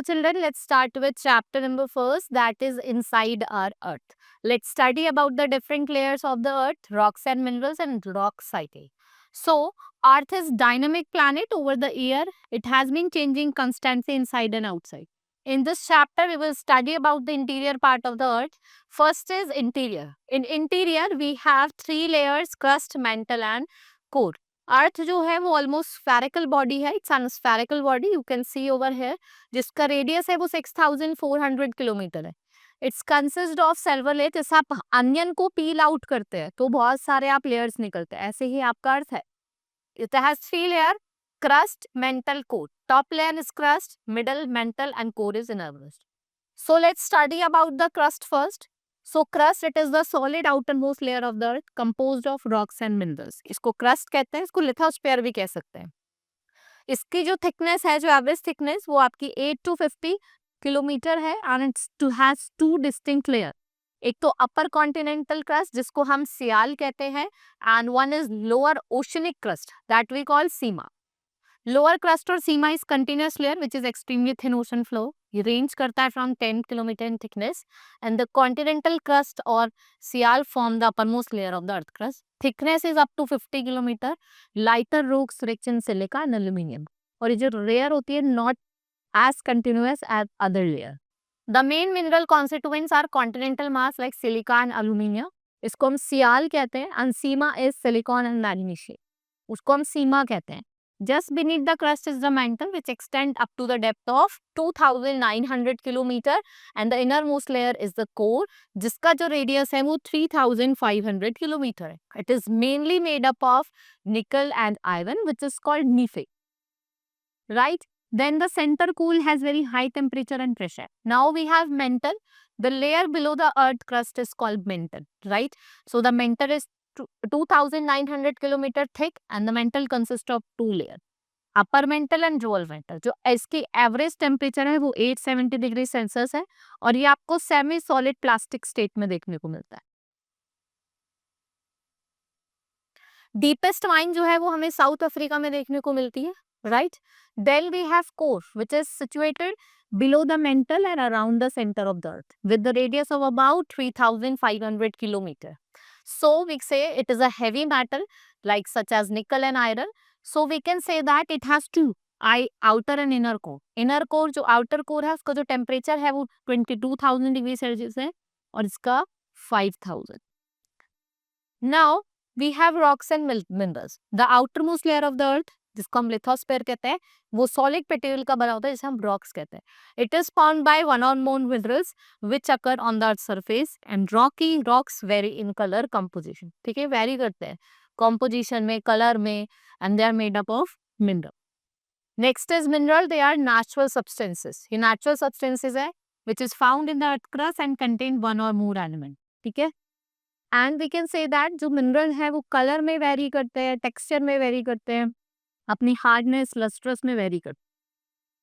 Now children, let's start with chapter number first, that is inside our earth. Let's study about the different layers of the earth, rocks and minerals and rock cycle. So earth is dynamic planet over the year. It has been changing constantly inside and outside. In this chapter, we will study about the interior part of the earth. First is interior. In interior, we have three layers, crust, mantle and core. अर्थ जो है वो almost spherical body है, it's an spherical body, you can see over here, जिसका radius है वो 6400 kilometre है. It's consist of several layer. जैसे आप अनियन को पील आउट करते हैं तो बहुत सारे आप लेयर्स निकलते हैं, ऐसे ही आपका अर्थ है. It has three layer, crust, mental, core. Top layer is crust, middle, mental and core is innermost. So let's study about the crust first. So crust, it is the solid outermost layer of the earth composed of rocks and minerals. इसको crust कहते हैं, इसको lithosphere भी कह सकते हैं. इसकी जो थिकनेस है, जो एवरेज थिकनेस, वो आपकी 8 to 50 किलोमीटर है and it's too has two distinct layer. एक तो अपर कॉन्टिनेंटल क्रस्ट जिसको हम सियाल कहते हैं and one is lower oceanic crust that we call sima. Lower crust और sima is continuous layer which is extremely thin ocean floor. ये range करता है from 10 kilometre in thickness and the continental crust और sial form the uppermost layer of the earth crust. Thickness is up to 50 kilometre. Lighter rocks rich in silica and aluminium. और ये जो layer होती है not as continuous as other layer. The main mineral constituents are continental mass like silica and aluminium. इसको हम sial कहते हैं and sima is silicon and magnesium. उसको हम सीमा कहते हैं. Just beneath the crust is the mantle which extend up to the depth of 2900 kilometer and the innermost layer is the core जिसका जो radius है वो 3500 kilometer है. It is mainly made up of nickel and iron which is called Nephi. Right? Then the center core has very high temperature and pressure. Now we have mantle. The layer below the earth crust is called mantle. Right? So the mantle is 2900 kilometer thick and the mantle consists of two layers, upper mantle and lower mantle. जो इसकी average temperature है वो 870 degree Celsius है और ये आपको semi solid plastic state में देखने को मिलता है. डीपेस्ट माइन जो है वो हमें साउथ अफ्रीका में देखने को मिलती है. Right. Then we have core which is situated below the mantle and around the center of the earth with the radius of about 3500 kilometer. So we say it is a heavy metal like such as nickel and iron. So we can say that it has two, outer and inner core. Inner core जो outer core है उसका जो temperature है वो 22,000 degree Celsius है और इसका 5,000. Now we have rocks and minerals. The outermost layer of the earth जिसको हम लिथोस्फीयर कहते हैं वो सॉलिड मटेरियल का बना होता है जिसे हम रॉक्स कहते हैं. It is formed by one or more minerals which occur on the earth surface and rocks vary in colour composition. ठीक है, वेरी करते हैं कंपोजिशन में, कलर में and they are made up of mineral. Next is mineral. They are natural substances. ये natural substances है which is found in the earth crust and contain one or more element. ठीक है, and we can say that जो mineral है वो colour में very करते हैं, टेक्सचर में वेरी करते हैं, अपनी हार्डनेस, लस्ट्रस में वेरी करते.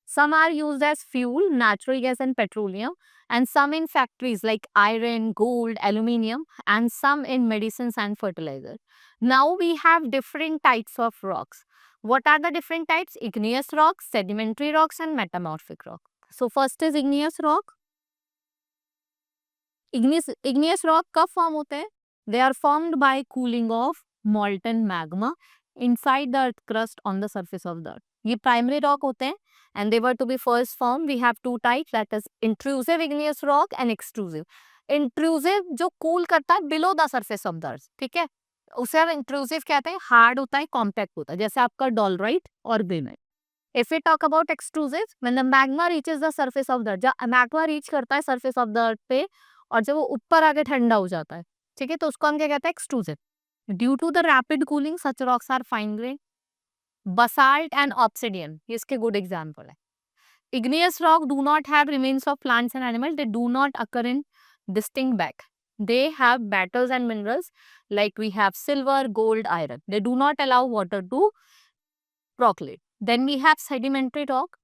Some are used as fuel, natural gas and petroleum, and some in factories like iron, gold, aluminium, and some in medicines and fertilizer. Now we have different types of rocks. What are the different types? Igneous rocks, sedimentary rocks, and metamorphic rock. So first is igneous rock. Igneous rock कब form होते हैं? They are formed by cooling of molten magma inside the earth crust on the surface of the earth. ये primary rock होते हैं and they were to be first formed. We have two types, that is intrusive igneous rock and extrusive. Intrusive जो cool करता है below the surface of the earth. ठीक है, उसे हम intrusive कहते हैं. हार्ड होता है, कॉम्पैक्ट होता है, जैसे आपका डॉलराइट और granite. If we talk about extrusive, when the magma reaches the surface of the earth, जब magma reach करता है surface of the earth पे और जब वो ऊपर आके ठंडा हो जाता है, ठीक है, तो उसको हम क्या कहते हैं? Extrusive. Due to the rapid cooling such rocks are fine grain. Basalt and obsidian ये इसके गुड एग्जांपल है. Igneous rock do not have remains of plants and animal. They do not occur in distinct back. They have metals and minerals like we have silver, gold, iron. They do not allow water to percolate. Then we have sedimentary rock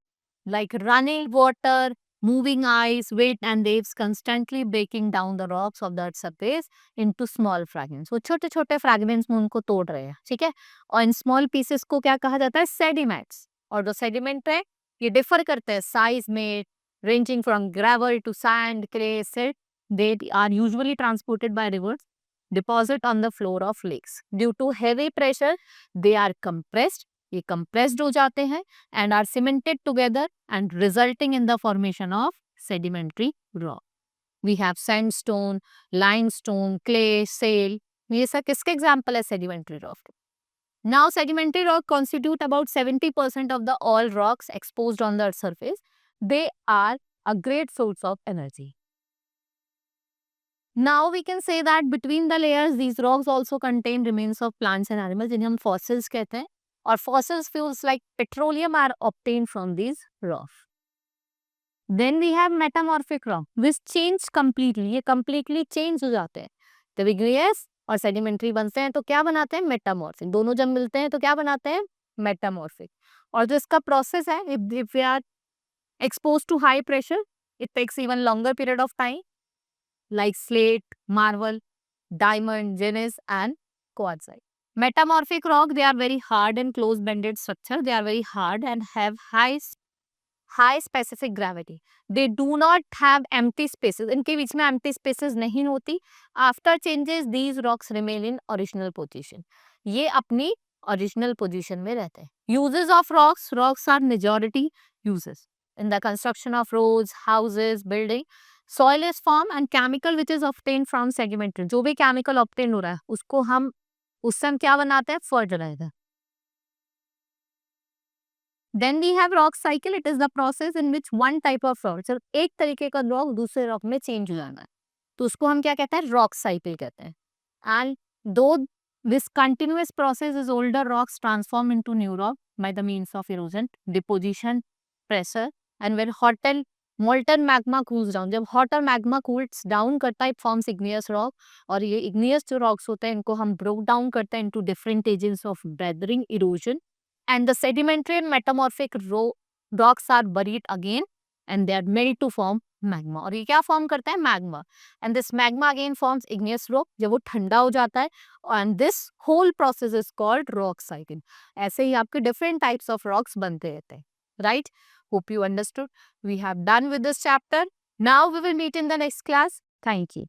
like running water, moving ice, weight and waves constantly breaking down the rocks of the earth's surface into small fragments. वो छोटे छोटे fragments में उनको तोड़ रहे हैं. ठीक है, और इन small pieces को क्या कहा जाता है? Sediments. और जो sediment है ये डिफर करते हैं साइज में, ranging from gravel to sand, clay, silt. They are usually transported by rivers, deposit on the floor of lakes. Due to heavy pressure, they are compressed. ये compressed हो जाते हैं and are cemented together and resulting in the formation of sedimentary rock. We have sandstone, limestone, clay, shale. ये सब किसके example है sedimentary rock? Now, sedimentary rock constitute about 70% of the all rocks exposed on the Earth's surface. They are a great source of energy. Now, we can say that between the layers, these rocks also contain remains of plants and animals, जिन्हें हम fossils कहते हैं. और fossils fuels like petroleum are obtained from these rocks. Then we have metamorphic rock, which change completely. ये completely change हो जाते हैं. जब igneous और sedimentary बनते हैं तो क्या बनाते हैं? मेटामॉर्फिक. दोनों जब मिलते हैं तो क्या बनाते हैं? मेटामॉर्फिक. और जो इसका प्रोसेस है, if we are exposed to high pressure, it takes even longer period of time, like slate, marble, diamond, gneiss, and quartzite. Metamorphic rock, they are very hard and close bended structure. They are very hard and have high specific gravity. They do not have empty spaces. इनके बीच में empty spaces नहीं होती. After changes, these rocks remain in original position. ये अपनी original position में रहते हैं. Uses of rocks. Rocks are majority uses in the construction of roads, houses, building. Soil is formed and chemical which is obtained from sedimentary. जो भी chemical obtained हो रहा है उसको हम उससे हम क्या बनाते हैं? Fertilizer. Then we have rock cycle. It is the process in which one type of rock, सिर्फ एक तरीके का rock दूसरे rock में change हो जाना है, तो उसको हम क्या कहते हैं? Rock cycle कहते हैं. And though this continuous process is older rocks transform into new rock by the means of erosion, deposition, pressure, and when molten magma cools down. जब hotter magma cools down करता है, it forms igneous rock. और ये igneous जो rocks होते हैं इनको हम broke down करते हैं into different agents of weathering, erosion. And the sedimentary and metamorphic rocks are buried again and they are made to form magma. और ये क्या form करता है? Magma. And this magma again forms igneous rock जब वो ठंडा हो जाता है. And this whole process is called rock cycle. ऐसे ही आपके different types of rocks बनते रहते हैं. Right? Hope you understood. We have done with this chapter. Now we will meet in the next class. Thank you.